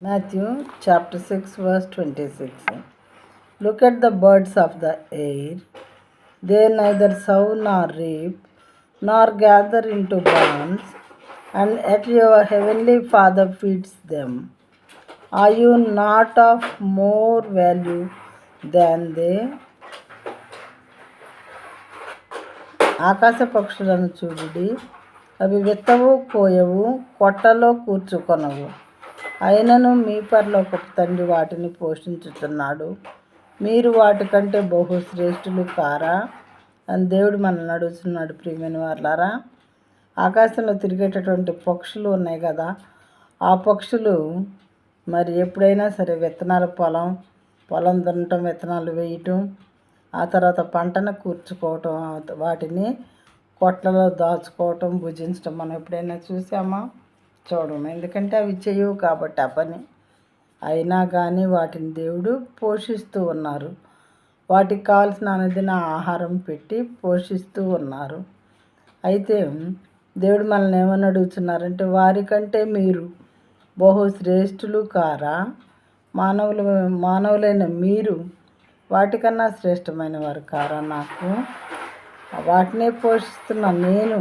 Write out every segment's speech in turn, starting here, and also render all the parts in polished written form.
Matthew chapter 6 verse 26. Look at the birds of the air. They neither sow nor reap, nor gather into barns, and yet your heavenly Father feeds them. Are you not of more value than they? ఆకాశ పక్షులను చూడుడి, అవి విత్తవు, కోయవు, కొట్టలో కూర్చుకొనవు, అయినను మీ పరలోకపు తండ్రి వాటిని పోషించుతున్నాడు. మీరు వాటికంటే బహు శ్రేష్ఠులు కారా అని దేవుడు మనల్ని అడుగుతున్నాడు. ప్రియమైన వారులారా, ఆకాశంలో తిరిగేటటువంటి పక్షులు ఉన్నాయి కదా, ఆ పక్షులు మరి ఎప్పుడైనా సరే విత్తనాలు పొలం దున్నటం, విత్తనాలు వేయటం, ఆ తర్వాత పంటను కూర్చుకోవటం, వాటిని కొట్లలో దాచుకోవటం, భుజించటం మనం ఎప్పుడైనా చూసామా? చూడము. ఎందుకంటే అవి చేయవు కాబట్టి ఆ పని. అయినా కానీ వాటిని దేవుడు పోషిస్తూ ఉన్నారు. వాటికి కావాల్సిన అనుదిన ఆహారం పెట్టి పోషిస్తూ ఉన్నారు. అయితే దేవుడు మనల్ని ఏమని అడుగుతున్నారంటే, వారికంటే మీరు బహు శ్రేష్ఠులు కారా? మానవులైన మీరు వాటికన్నా శ్రేష్టమైన వారు కారా? నాకు వాటినే పోషిస్తున్నా నేను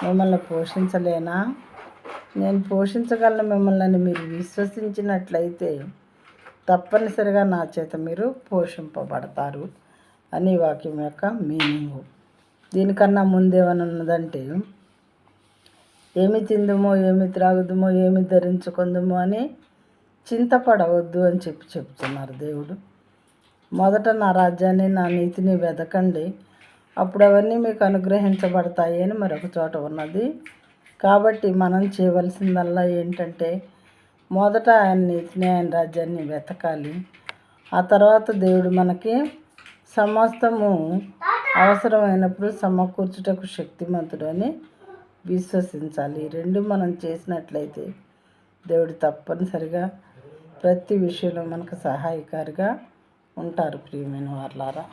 మిమ్మల్ని పోషించలేనా? నేను పోషించగలను మిమ్మల్ని మీరు విశ్వసించినట్లయితే తప్పనిసరిగా నా చేత మీరు పోషింపబడతారు అని వాక్యం యొక్క మీనింగు. దీనికన్నా ముందేమని ఉన్నదంటే, ఏమి తిందుమో, ఏమి త్రాగుదుమో, ఏమి ధరించుకుందుమో అని చింతపడవద్దు అని చెప్తున్నారు దేవుడు. మొదట నా రాజ్యాన్ని, నా నీతిని వెదకండి, అప్పుడు అవన్నీ మీకు అనుగ్రహించబడతాయి అని మరొక చోట ఉన్నది. కాబట్టి మనం చేయవలసిందల్లా ఏంటంటే, మొదట ఆయన నీతిని, ఆయన రాజ్యాన్ని వెతకాలి. ఆ తర్వాత దేవుడు మనకి సమస్తము అవసరమైనప్పుడు సమకూర్చుటకు శక్తిమంతుడు అని విశ్వసించాలి. ఈ రెండు మనం చేసినట్లయితే దేవుడు తప్పనిసరిగా ప్రతి విషయంలో మనకు సహాయకారిగా ఉంటారు. ప్రియమైన వారులారా.